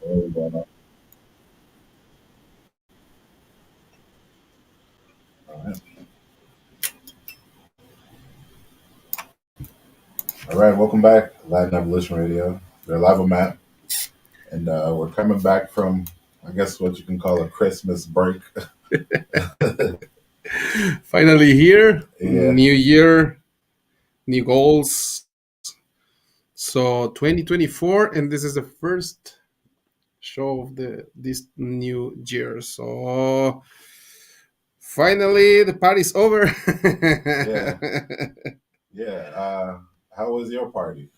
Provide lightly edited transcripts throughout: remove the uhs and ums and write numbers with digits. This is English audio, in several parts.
All right. All right. Welcome back, Latin Evolution Radio. They're live with Matt, and we're coming back from, I guess, what you can call a Christmas break. Finally here, Yeah, new year, new goals. So 2024, and this is the first show of the this new year. So finally, the party's over. yeah, yeah. How was your party?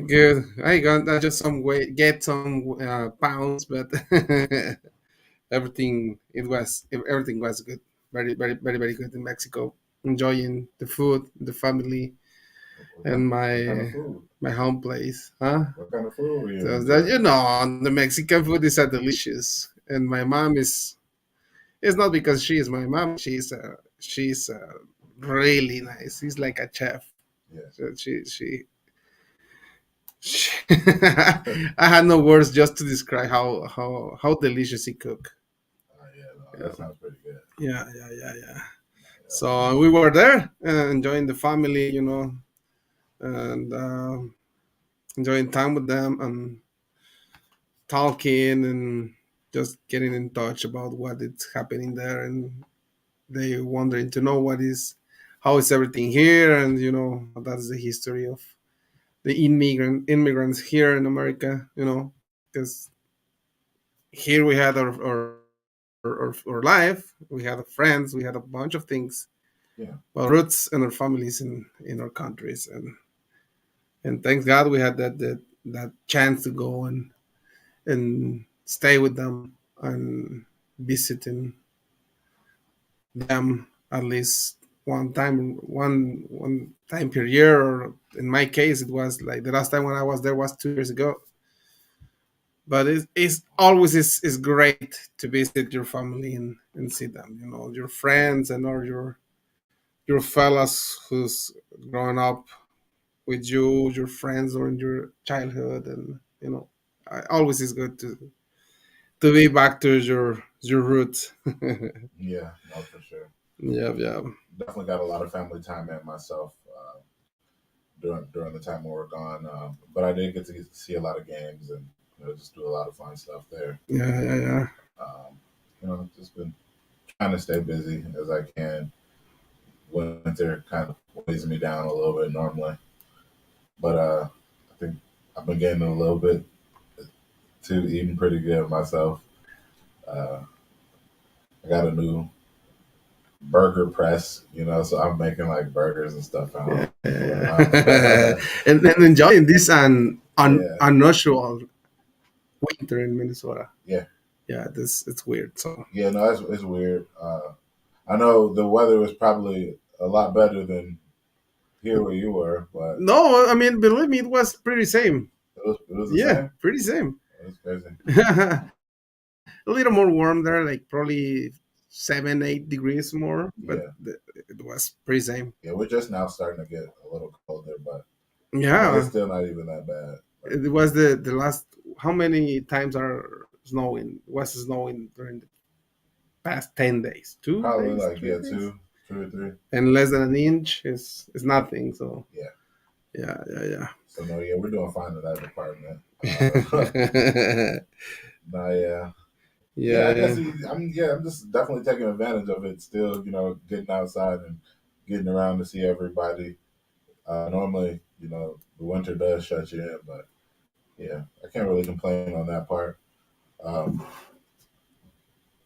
Good. I got just some weight, get some pounds, but everything was good. Very good in Mexico. Enjoying the food, the family, and What kind of my food? my home place, huh? What kind of food were you So that enjoying? the Mexican food is delicious, and my mom is. It's not because she is my mom. She's really nice. She's like a chef. Yeah, So she I had no words just to describe how delicious he cook. yeah. No, that Yeah, sounds pretty good. yeah. So we were there enjoying the family, and enjoying time with them and talking and just getting in touch about what is happening there, and they wondering to know how is everything here, and that's the history of the immigrants here in America, because here we had our life, we had friends, we had a bunch of things, Yeah, our roots and our families in our countries, and thanks God we had that chance to go and stay with them and visiting them at least one time per year, or in my case it was like the last time when I was there was 2 years ago. But it's always is great to visit your family and see them, your friends and all your fellas who's growing up with you, your friends or in your childhood, and always is good to be back to your roots. yeah. No, for sure. Yeah. Definitely got a lot of family time in myself during the time we were gone. But I did get to see a lot of games and just do a lot of fun stuff there. Yeah. Um, just been trying to stay busy as I can. Winter kind of weighs me down a little bit normally, but I think I've been getting a little bit to eating pretty good myself. Uh, I got a new burger press, so I'm making like burgers and stuff at Yeah. home. Uh, And enjoying this yeah, unusual winter in Minnesota. yeah, Yeah, this it's weird. So yeah. No, it's weird. I know the weather was probably a lot better than here where you were, but no, I mean, believe me, it was pretty same. it was the Yeah, same. pretty same. It was crazy. A little more warm there, like probably 7, 8 degrees more, but Yeah, it was pretty same. yeah. We're just now starting to get a little colder, but it's Yeah, still not even that bad. Like it was the last. How many times are snowing? Was snowing during the past 10 days? Two probably days, like three yeah, days, 2 or 3. and less than an inch is nothing. So Yeah. yeah. So no, yeah, we're doing fine in that department. Yeah, No, yeah, yeah. I guess yeah. I'm just definitely taking advantage of it. Still, getting outside and getting around to see everybody. Normally, the winter does shut you in, but yeah, I can't really complain on that part. Um,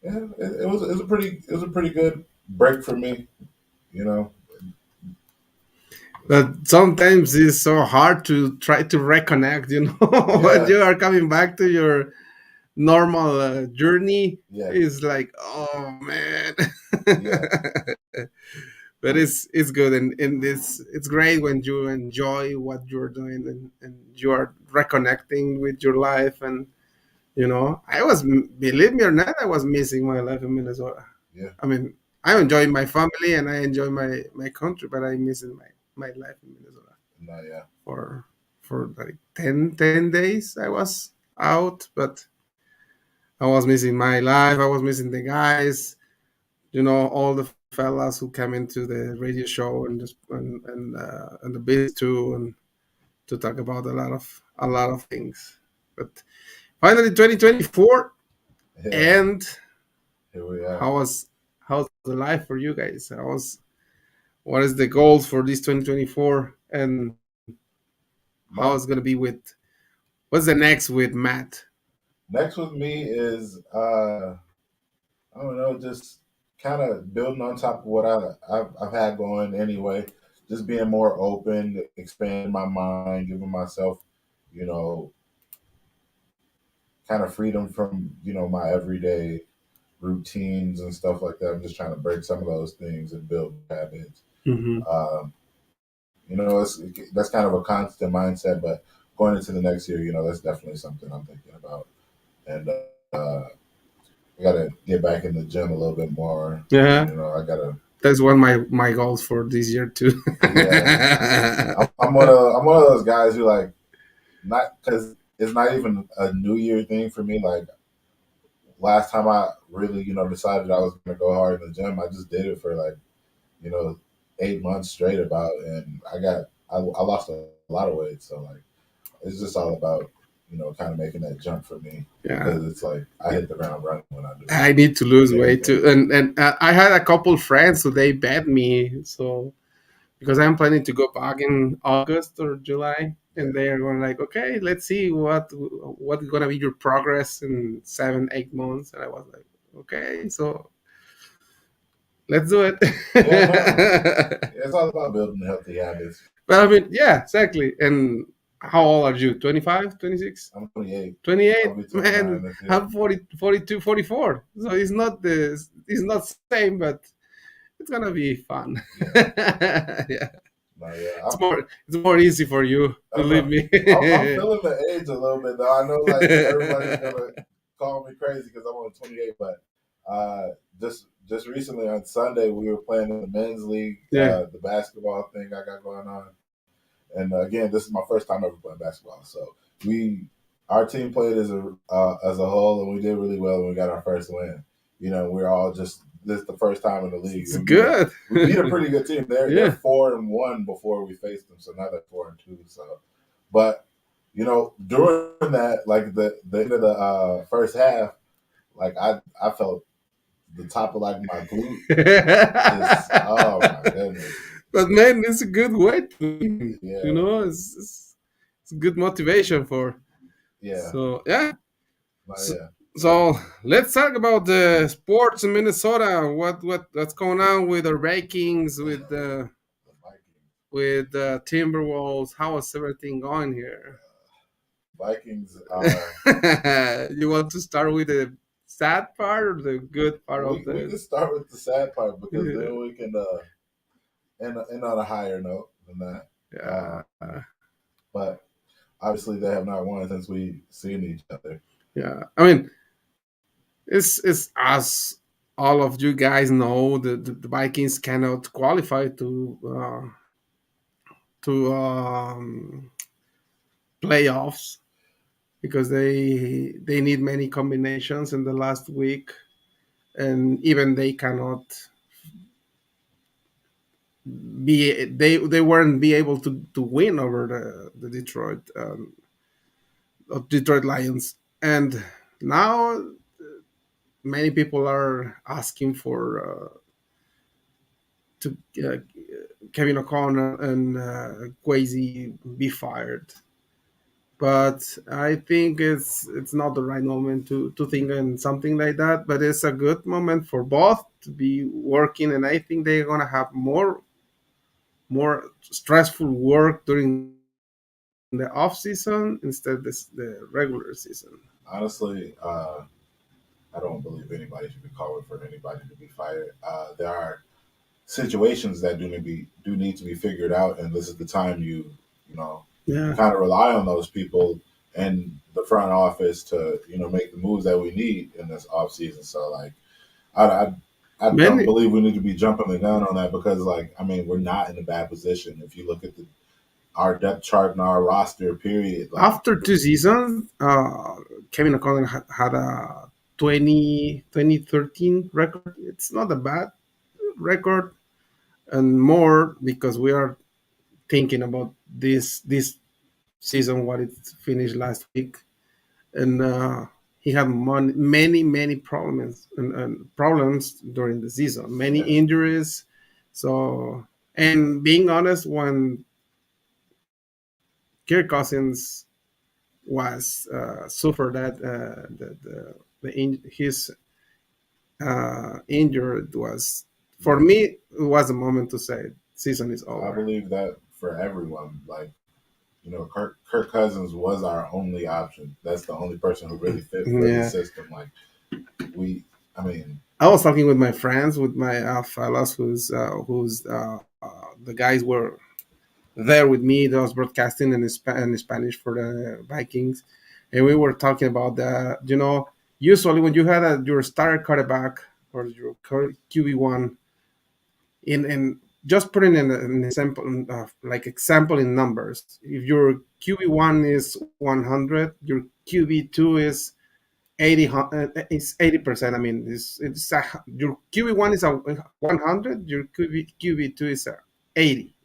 yeah, it was a pretty good break for me. You know, But sometimes it's so hard to try to reconnect, when yeah, you are coming back to your normal journey. yeah, It's like, oh man. yeah, But it's good, and it's great when you enjoy what you're doing, and you are reconnecting with your life. And I was, believe me or not, I was missing my life in Minnesota. yeah. I mean, I enjoy my family and I enjoy my country, but I miss my life in Minnesota No, yeah, for for like 10 days. I was out, but I was missing my life. I was missing the guys, all the fellas who come into the radio show and the biz too, and to talk about a lot of things. But finally, 2024, Yeah, and here we are. how's the life for you guys? What is the goals for this 2024, and how My it's gonna be what's the next with Matt? next with me is I don't know, just kind of building on top of what I've had going anyway. Just being more open, expanding my mind, giving myself, you know, kind of freedom from my everyday routines and stuff like that. I'm just trying to break some of those things and build habits. Hmm. Um, that's kind of a constant mindset, but going into the next year, that's definitely something I'm thinking about. And I got to get back in the gym a little bit more. Yeah, I got to, that's one of my goals for this year too. yeah. I'm one of those guys who like not because it's not even a New Year thing for me. Like last time I really decided I was going to go hard in the gym, I just did it for like you know 8 months straight about, and I lost a lot of weight. So like it's just all about kind of making that jump for me Yeah, because it's like I hit the ground running when I do I need to lose weight anything. too, and I had a couple friends who they bet me, so because I'm planning to go back in August or July, and Yeah. they are going like, okay, let's see what's gonna be your progress in 7-8 months, and I was like, okay, so let's do it. Yeah, no. Yeah, it's all about building healthy habits. But I mean, yeah, exactly. And how old are you? 25, 26, I'm 28. 28? I'll be 29 Man, this year. I'm 40, 42, 44. So it's not same, but it's gonna be fun. Yeah. Yeah. No, yeah. It's more easy for you, I'm, believe me. I'm feeling the age a little bit though. I know like everybody's gonna call me crazy because I'm only 28, but just recently on Sunday we were playing in the men's league, Yeah. the basketball thing I got going on, and again this is my first time ever playing basketball. So we our team played as a whole, and we did really well, and we got our first win. We're all just this is the first time in the league. It's good. We beat a pretty good team. They're Yeah. 4-1 before we faced them, so now they're 4-2. So, but during that, like the end of the first half, like I felt the top of like my glute. Just oh my goodness, But man, it's a good way to win. yeah, It's good motivation for. yeah, So yeah. So, yeah. so let's talk about the sports in Minnesota. What's going on with our Vikings, The Vikings, with the Timberwolves? How is everything going here? Vikings are. You want to start with the sad part or the good part of We the? can start with the sad part because then we can end on a higher note than that. Yeah, But obviously they have not won since we seen each other. yeah. I mean, it's as all of you guys know, the Vikings cannot qualify to playoffs because they need many combinations in the last week, and even they cannot they weren't be able to win over the Detroit Lions, and now many people are asking for to Kevin O'Connor and Quasi be fired. But I think it's not the right moment to think in something like that. But it's a good moment for both to be working, and I think they're gonna have more stressful work during the off season instead the regular season. Honestly, I don't believe anybody should be calling for anybody to be fired. There are situations that do need to be figured out, and this is the time you know Yeah, kind of rely on those people and the front office to make the moves that we need in this off season. So like I, I I don't believe we need to be jumping the gun on that because like I mean we're not in a bad position if you look at the our depth chart and our roster. Period. Like After 2 seasons, Kevin O'Connell had a 2013 record. It's not a bad record, and more because we are thinking about this season, what it finished last week, and he had many problems and problems during the season, many yeah, injuries. So, and being honest, when Kirk Cousins was suffered that his injured was, for yeah. me, it was a moment to say season is I over. believe that for everyone. Like Kirk Cousins was our only option. That's the only person who really fit for the Yeah, system. Like we, I mean, I was talking with my friends, with my fellas, who's the guys were there with me. That was broadcasting in Spanish for the Vikings, and we were talking about that. Usually when you had your starter quarterback or your QB1, in just putting in an example, like example in numbers, if your QB1 is 100, your QB2 is 80%. I mean, your QB1 is a 100, your QB2 is a 80,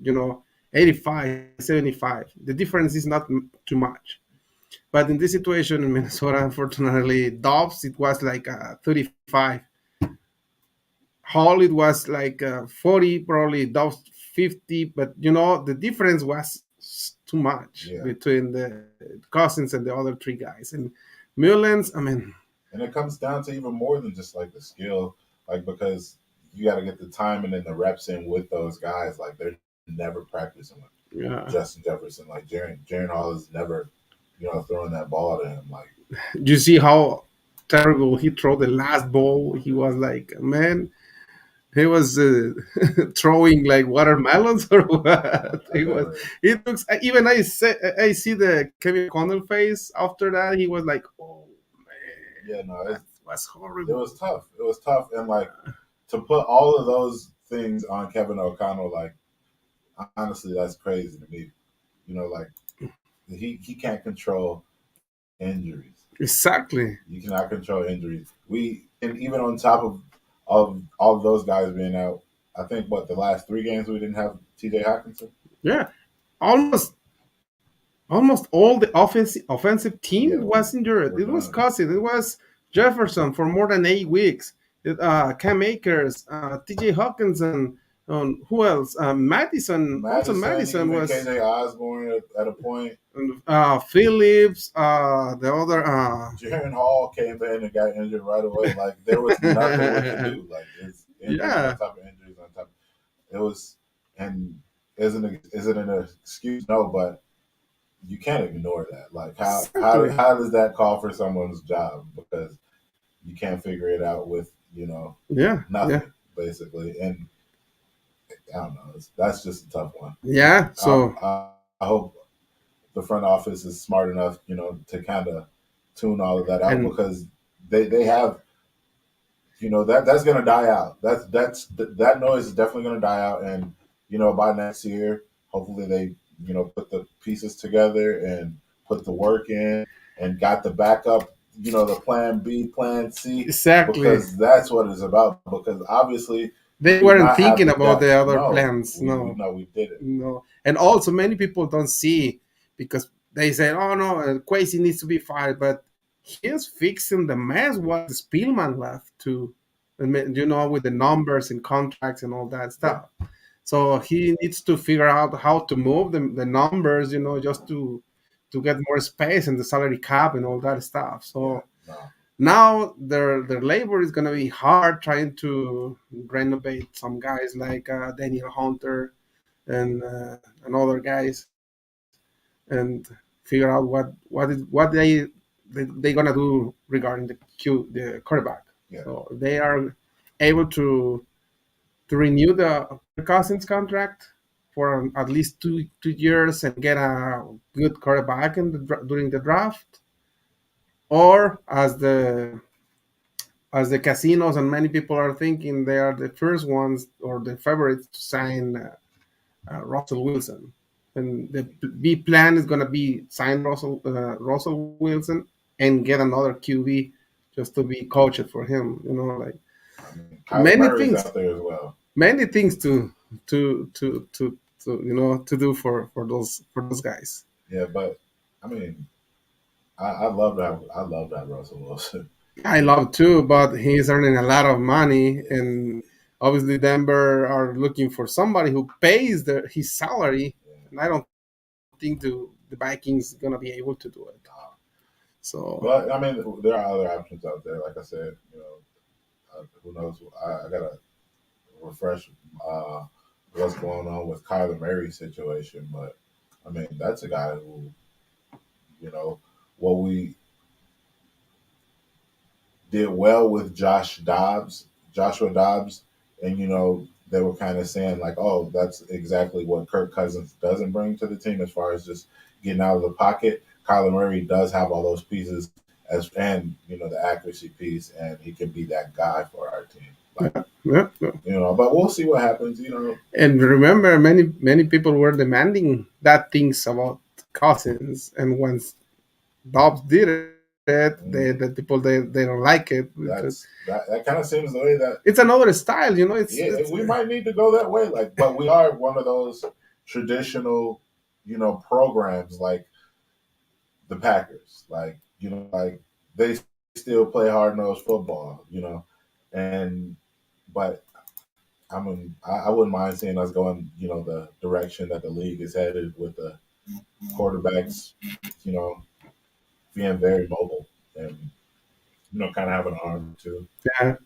yeah, or 85, 75. The difference is not too much. But in this situation in Minnesota, unfortunately, Dobbs, it was like 35. Hall, it was like 40, probably Dobbs 50. But the difference was too much yeah. between the Cousins and the other three guys. And Mullens, I mean, And it comes down to even more than just like the skill, like because you got to get the time and then the reps in with those guys. Like they're never practicing with yeah. Justin Jefferson. Like Jaren Hall is never, throwing that ball to him. Like You see how terrible he threw the last ball. He was like, man, he was throwing like watermelons or what? I He was. never, It looks, even I see the Kevin Connell face after that. He was like, oh man, yeah, no, that was it horrible. was tough. It was tough, and like to put all of those things on Kevin O'Connell, like honestly, that's crazy to me. Like he can't control injuries. Exactly. You cannot control injuries. And even on top of all of those guys being out, I think the last 3 games we didn't have T.J. Hawkinson. Yeah. Almost all the offensive team Yeah, was injured. we're It was done. Cousin. It was Jefferson for more than 8 weeks. Cam Akers, T.J. Hawkinson, who else? Madison. Also, Madison, Madison even was. KJ Osborne at a point. Phillips. The other. Jaren Hall came in and got injured right away. Like there was nothing we could do. Like it's injuries on Yeah. top of injuries on top. It was, and is it an excuse? No, but you can't ignore that. Like Exactly. how does that call for someone's job? Because you can't figure it out with Yeah. Yeah. nothing basically. And I don't know. That's just a tough one. Yeah. So. I hope the front office is smart enough, to kind of tune all of that out And because they have, that's going to die out. That noise is definitely going to die out, and by next year, hopefully they put the pieces together and put the work in and got the backup, the plan B, plan C, exactly. because that's what it's about. Because obviously we They did weren't not have thinking the about the depth. other No, plans. we No. know we didn't. No, and also many people don't see because they say, "Oh no, Quasi needs to be fired," but he's fixing the mess what Spielman left to, with the numbers and contracts and all that Yeah, stuff. So he needs to figure out how to move the numbers, just to get more space in the salary cap and all that stuff. yeah, So no, now their labor is gonna be hard trying to renovate some guys like Daniel Hunter and other guys and figure out what they gonna do regarding the quarterback. yeah. So they are able to renew the Cousins contract for at least 2 years and get a good quarterback during the draft, or as the casinos and many people are thinking, they are the first ones or the favorites to sign Russell Wilson. and the B plan is gonna be sign Russell Wilson and get another QB just to be coached for him. Like I mean, Kyler many Murray's things, out there as well. many things to do for those guys. Yeah, but I mean, I love that Russell Wilson. I love too, but he's earning a lot of money, Yeah, and obviously Denver are looking for somebody who pays his salary, yeah. and I don't think the Vikings gonna be able to do it. So But I mean, there are other options out there. Like I said, who knows? I gotta refresh what's going on with Kyler Murray's situation, but I mean, that's a guy who, you know, what we did well with Joshua Dobbs, and they were kind of saying like, oh, that's exactly what Kirk Cousins doesn't bring to the team as far as just getting out of the pocket. Kyler Murray does have all those pieces and the accuracy piece, and he can be that guy for our team. Like, yeah. but we'll see what happens. And remember, many people were demanding that things about Cousins, and once Dobbs did it, the people they don't like it because that kind of seems the way that it's another style. we might need to go that way. Like, but we are one of those traditional, programs like the Packers. Like they still play hard nosed football. And but I mean, I wouldn't mind seeing us going, the direction that the league is headed with the quarterbacks, you know, being very mobile and kind of have an arm too. Yeah.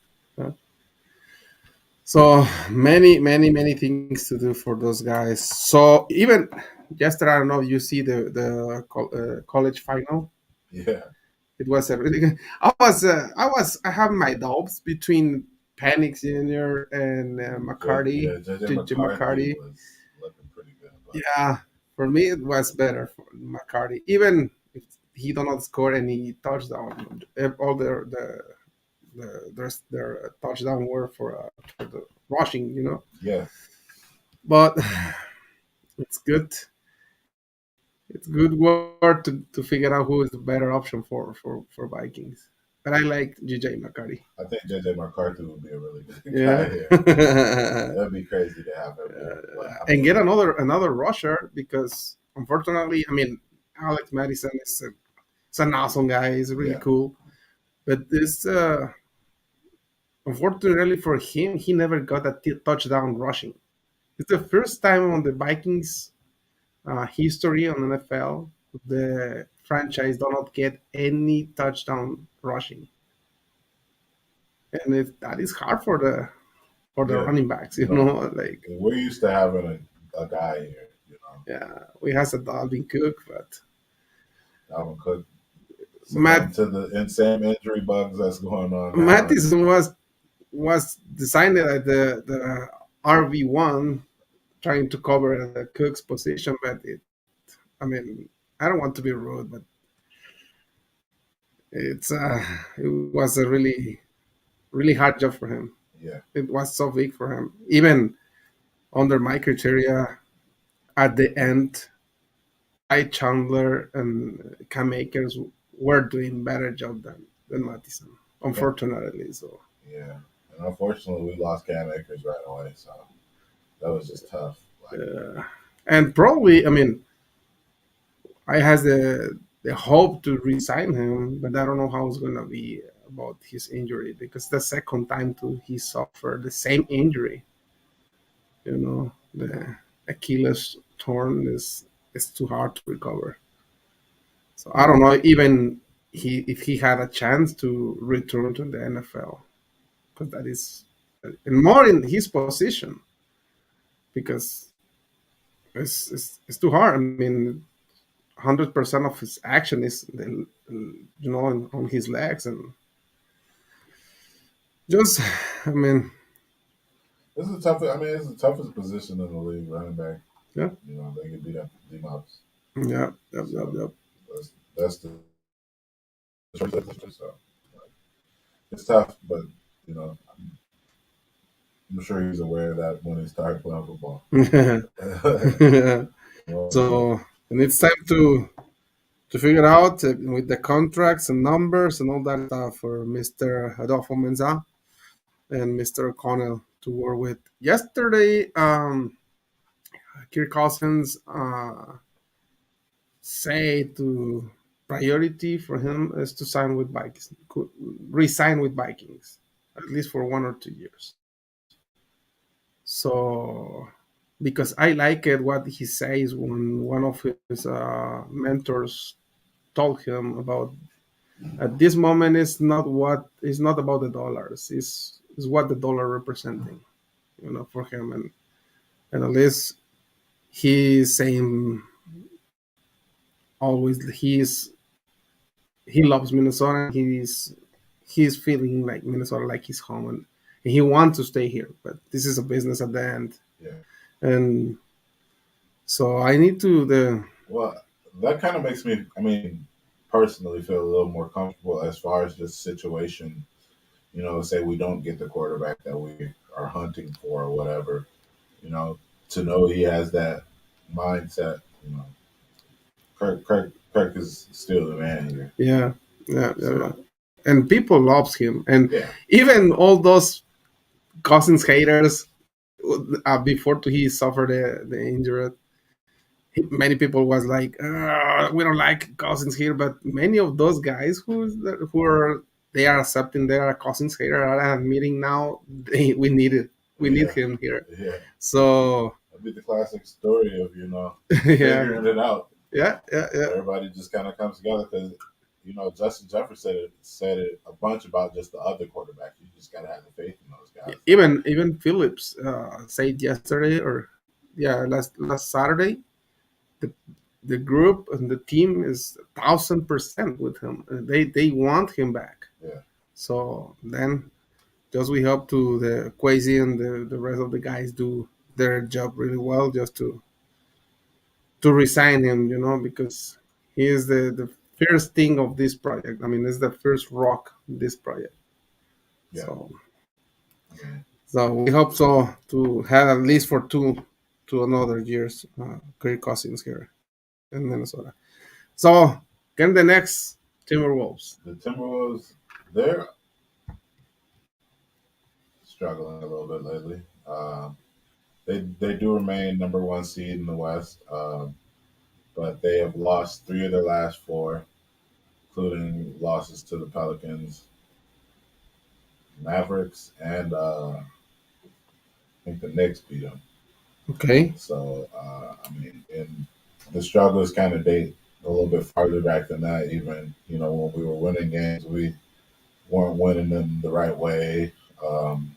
So many things to do for those guys. So even yesterday, I don't know if you see the college final. Yeah, It was a really good. I have my doubts between Penix Jr. and McCarty, yeah. JJ JJ McCarthy McCarty. was looking pretty good, but Yeah, for me it was better for McCarty, even if he did not score any touchdown. All their touchdown were for the rushing. yeah, But it's good. It's good work to figure out who is the better option for Vikings. But I like JJ McCarty. I think JJ McCarthy would be a really good guy Yeah. here. That'd be crazy to have him here. But, I And mean, get another rusher because unfortunately, I mean, Alex Madison is an awesome guy. He's really yeah, cool. But this, unfortunately for him, he never got a touchdown rushing. It's the first time on the Vikings history on NFL the franchise do not get any touchdown rushing, and that is hard for the yeah. running backs. You know, Like we're used to having a guy here. yeah, we has a Dalvin Cook, but Alvin Cook Matt succumbed to the insane injury bugs that's going on now. Mattison was designed at the RB1 trying to cover the Cook's position, but I mean, I don't want to be rude, but it was a really hard job for him. Yeah, It was so big for him. Even under my criteria, at the end, Ty Chandler and Cam Akers were doing better job than Mattison, unfortunately. So yeah. And unfortunately, we lost Cam Akers right away, so that was just tough. Like, and probably, I mean, I has the hope to resign him, but I don't know how it's gonna be about his injury because the second time too he suffered the same injury. The Achilles torn is too hard to recover. So I don't know even if he had a chance to return to the NFL because that is and more in his position because it's too hard. I mean, 100% of his action is on his legs and just I mean this is a tough. I mean, it's the toughest position in the league, running back. yeah They get beat up D-Mops. yeah yep, yep, So yep. that's the so it's tough, but I'm sure he's aware of that when he started playing football. Yeah. Well, So and it's time to figure out with the contracts and numbers and all that stuff for Mr. Adolfo Menza and Mr. Connell to work with. Yesterday, Kirk Cousins say to priority for him is to sign with Vikings, resign with Vikings, at least for 1 or 2 years. So, because I like it what he says when one of his mentors told him about at this moment it's not about the dollars, is what the dollar representing, for him, and at least he's saying always he loves Minnesota. He's feeling like Minnesota like his home, and he wants to stay here. But this is a business at the end, yeah. and so I need to the Well, that kind of makes me, I mean, personally feel a little more comfortable as far as this situation. Say we don't get the quarterback that we are hunting for or whatever. To know he has that mindset. Kirk is still the man here. yeah. And people loves him, and Yeah, even all those Cousins haters before he suffered the injury. Many people was like, we don't like Cousins here, but many of those guys who are they are accepting they are Cousins here are admitting now we need it. We need yeah, him here. yeah. So That'd be the classic story of yeah, figuring it out. yeah. Everybody just kind of comes together because Justin Jefferson said it a bunch about just the other quarterbacks. You just gotta have the faith in those guys. Even Phillips said yesterday or last Saturday the the group and the team is 1,000% with him. They want him back. Yeah, So then just we hope to the Quasi and the rest of the guys do their job really well just to resign him, because he is the first thing of this project. I mean, it's the first rock in this project. yeah. So Okay. so we hope so to have at least for to another years Kirk Cousins here in Minnesota. So get the next Timberwolves. The Timberwolves, they're struggling a little bit lately. They do remain number one seed in the West, but they have lost three of their last four, including losses to the Pelicans, Mavericks, and I think the Knicks beat them. Okay. So I mean, and the struggles kind of date a little bit farther back than that. Even when we were winning games, we weren't winning them the right way. Um,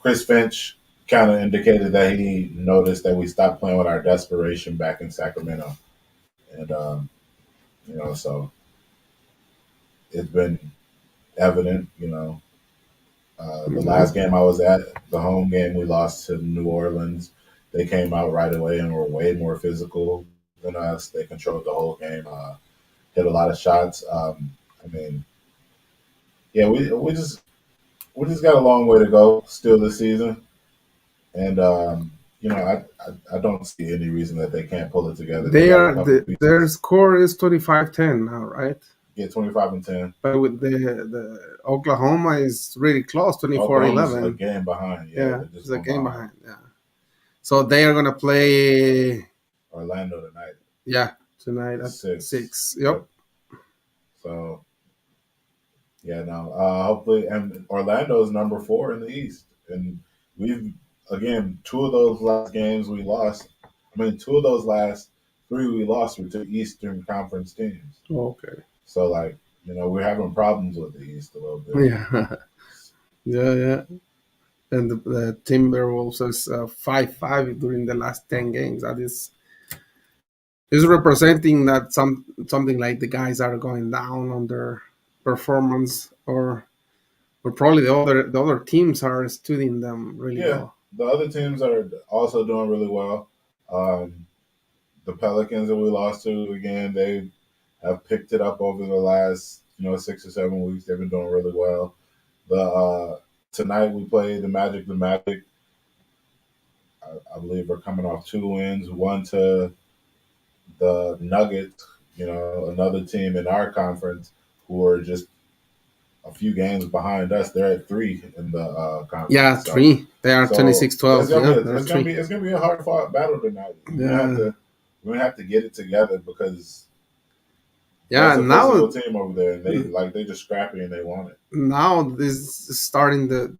Chris Finch kind of indicated that he noticed that we stopped playing with our desperation back in Sacramento, and so it's been evident. The last game I was at, the home game, we lost to New Orleans. They came out right away and were way more physical than us. They controlled the whole game, hit a lot of shots. I mean, yeah, we just got a long way to go still this season, and I don't see any reason that they can't pull it together. They got a couple Their pieces. score is 25-10 now, right? Get 25-10. But with the Oklahoma is really close, Oklahoma's a 24-11. game behind. Yeah, Yeah, they're just it's a one game behind behind. Yeah. So they are gonna play, Orlando tonight. yeah, tonight at 6. 6. Yep. Yep. So yeah, no. Hopefully, and Orlando is number 4 in the East, and we've again 2 of those last games we lost. I mean, 2 of those last 3 we lost were to Eastern Conference teams. Okay. So we're having problems with the East a little bit. Yeah. Yeah. And the Timberwolves is 5-5 during the last 10 games. That is representing that something like the guys are going down on their performance, or probably the other teams are studying them really Yeah, well. the other teams are also doing really well. Um, the Pelicans that we lost to again, they have picked it up over the last 6 or 7 weeks. They've been doing really well. The tonight we play the Magic. The Magic, I believe we're coming off two wins, one to the Nuggets, another team in our conference who are just a few games behind us. They're at three in the Yeah, conference. So three. They are so it's 26-12. gonna be Yeah, a, there are it's gonna three. be it's gonna be a hard fought battle tonight. Yeah, We're gonna have to get it together because yeah. that's a physical team over there, and they just scrappy and they want it. Now this is starting the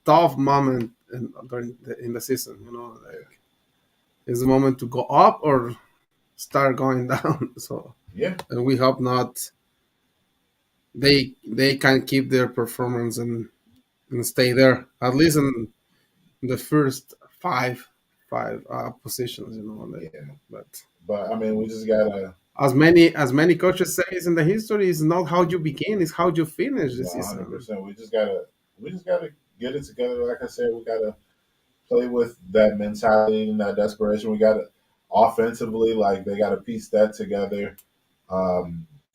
tough moment in the season. Like it's the moment to go up or start going down. So Yeah, and we hope not. They can keep their performance and stay there at least in the first five positions. Like, yeah. but But I mean, we just gotta as many coaches says in the history, it's not how you begin, it's how you finish the 100. season. percent We just gotta get it together. Like I said, we gotta play with that mentality and that desperation. We gotta offensively, like they gotta piece that together.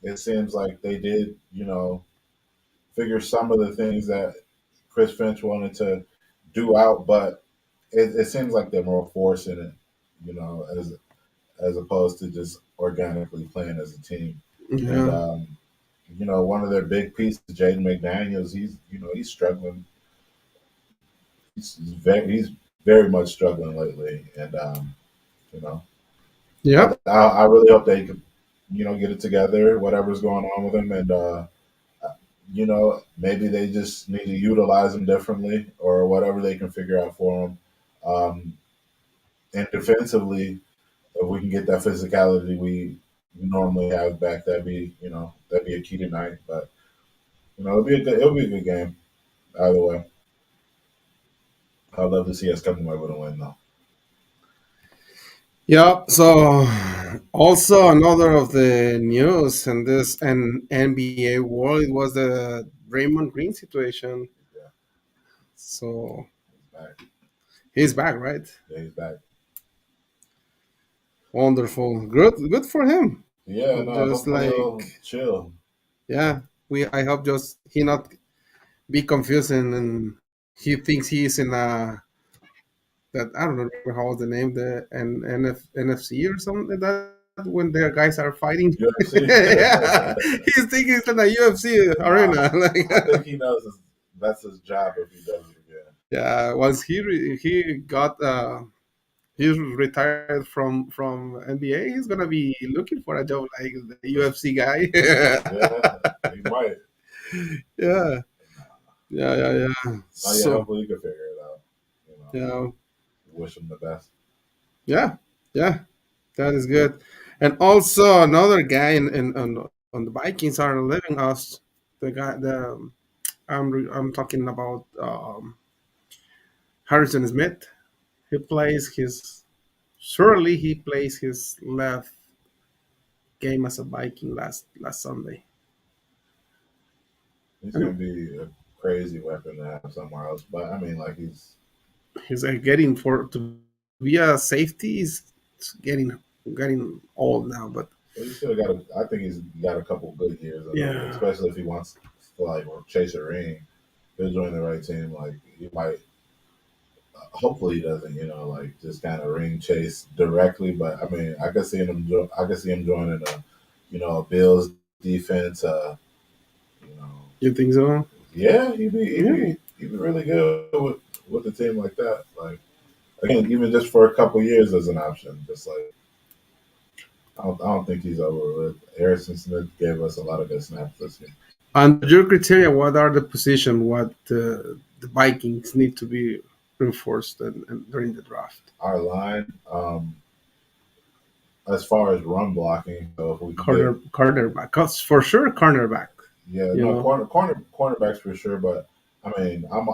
It seems like they did, figure some of the things that Chris Finch wanted to do out, but it seems like they're more forcing it, as opposed to just organically playing as a team. And Yeah. one of their big pieces, Jaden McDaniels, he's struggling. He's very much struggling lately, and you know, Yep. I really hope they can, get it together, whatever's going on with him, and maybe they just need to utilize him differently or whatever they can figure out for him. Um, and defensively, if we can get that physicality we normally have back, that'd be a key tonight. But it'll be a good game either way. I'd love to see us come away with a win though. Yep. So also another of the news and this and NBA world, it was the Raymond Green situation. Yeah, So he's back. he's back, right? Yeah, he's back. Wonderful. Good for him. Yeah, no, Just hopefully like, he'll chill. yeah, we I hope just he not be confusing and he thinks he's in a that I don't remember how was the name, the NFC or something like that, when their guys are fighting. UFC. Yeah, he's thinking it's in a UFC Nah, arena. Like, I think he knows that's his job if he does it again. yeah, once he's retired from NBA, he's gonna be looking for a job like the UFC guy. Yeah, he might. Yeah, yeah. Oh yeah, So hopefully he can figure it out. You know, yeah, wish him the best. yeah, yeah. That is good. And also another guy on the Vikings are leaving us. The guy, I'm talking about Harrison Smith. He plays his surely he plays his last game as a Viking last Sunday. He's gonna And be a crazy weapon to have somewhere else. But I mean, like he's getting for to be a safety. He's getting old now, but he's still got. I think he's got a couple good years in him, yeah, especially if he wants to like chase a ring. He'll join the right team. Like he might. Hopefully, he doesn't. Like just kind of ring chase directly. But I mean, I could see him. I could see him joining a Bills defense. You know, you think so? yeah, he'd be he'd Yeah. be he'd be really good with a team like that. Like again, even just for a couple years as an option. Just like I don't think he's over with. Harrison Smith gave us a lot of good snaps this year. Under your criteria, what are the position what the Vikings need to be reinforced and during the draft? Our line, as far as run blocking, so if we can get Cornerback, 'cause for sure cornerback. yeah, You no know, cornerbacks for sure, but I mean, I'm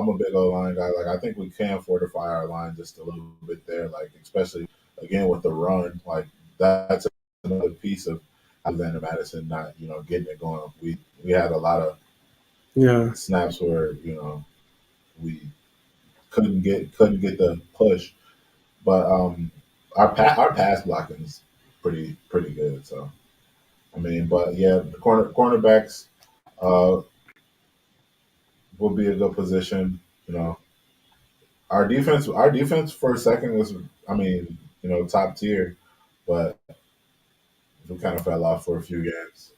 a big O line guy. Like I think we can fortify our line just a little bit there. Like especially again with the run, like that's another piece of Alexander Madison not getting it going. We had a lot of yeah, snaps where we couldn't get the push, but our pass blocking is pretty good. So I mean, but yeah, the cornerbacks uh, will be a good position. You know, our defense for a second was, I mean, top tier, but we kind of fell off for a few games.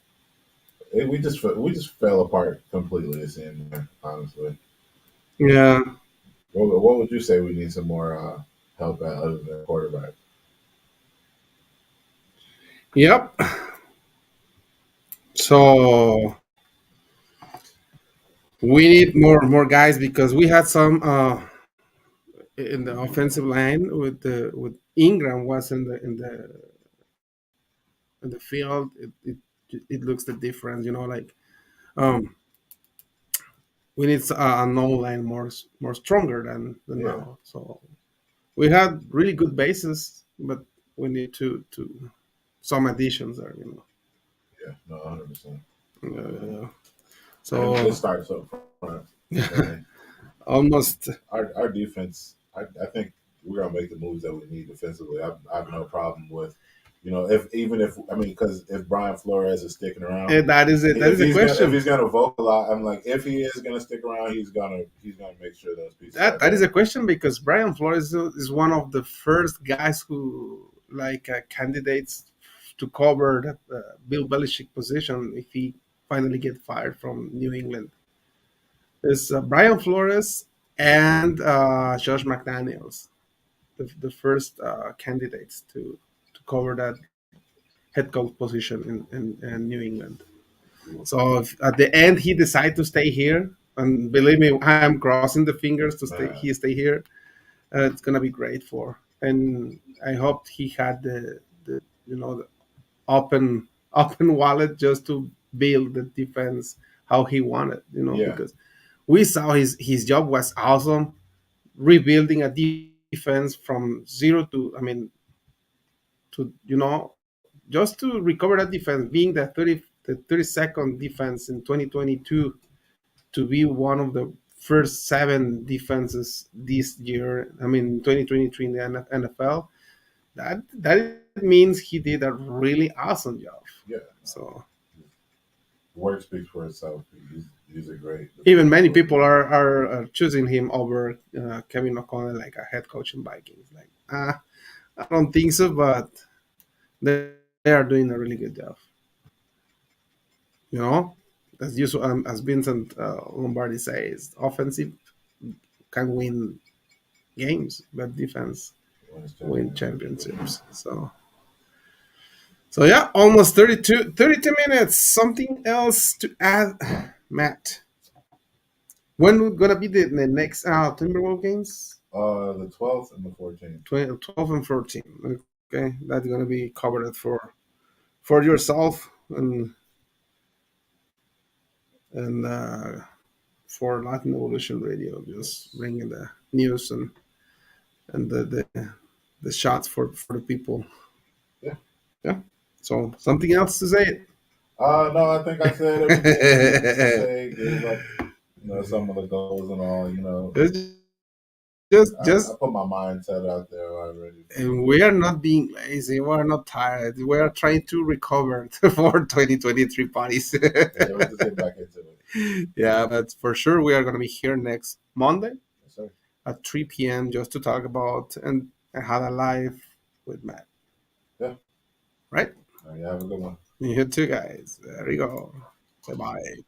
We just fell apart completely. It seemed, honestly. Yeah. What would you say we need some more help at other than quarterback? Yep. So we need more guys because we had some in the offensive line with Ingram was in the field. It looks the difference, like um we need a no line more stronger than Yeah, now. So we had really good bases, but we need to some additions there. yeah, no, 100%. Uh, And it so starts up front. And almost our defense, I think we're gonna make the moves that we need defensively. I have no problem with, if even if I mean, because if Brian Flores is sticking around, that is it. That if is a he's question. gonna vocalize, I'm like, if he is gonna stick around, he's gonna make sure those pieces are That is there. a question because Brian Flores is one of the first guys who like candidates to cover that Bill Belichick position if he finally get fired from New England. Is Brian Flores and Josh McDaniels, the first candidates to cover that head coach position in New England. So if at the end he decided to stay here, and believe me, I'm crossing the fingers to Man, stay here. It's gonna be great for, and I hope he had the open open wallet just to build the defense how he wanted, yeah, because we saw his job was awesome, rebuilding a defense from zero to, I mean, to just to recover that defense, being the 32nd defense in 2022 to be one of the first seven defenses this year. I mean, 2023 in the NFL. That means he did a really awesome job. yeah. So The work speaks for itself. He's a great even defensive many people coordinator. are choosing him over Kevin O'Connell like a head coach in Vikings. Like, I don't think so, but they are doing a really good job. You know, as usual, as Vincent Lombardi says, offensive can win games, but defense Wins win championships. championships. So yeah, almost 32 minutes. Something else to add, Matt? When we're gonna be the next Timberwolves games? The 12th and the 14th. 12 and 14. Okay, that's gonna be covered for yourself and for Latin Evolution Radio, just Yes. bringing the news and the shots for the people. Yeah. Yeah. So something else to say? No, I think I said everything I needed to say. Gave up, some of the goals and all. It's I just put my mindset out there already. and we are not being lazy. We are not tired. We are trying to recover for 2023 parties. Yeah, let's just get back into it. Yeah, but for sure we are going to be here next Monday Yes, sir. at 3 p.m. just to talk about and have a live with Matt. Yeah. Right? All right, you have a good one. You too, guys. There we go. Bye bye.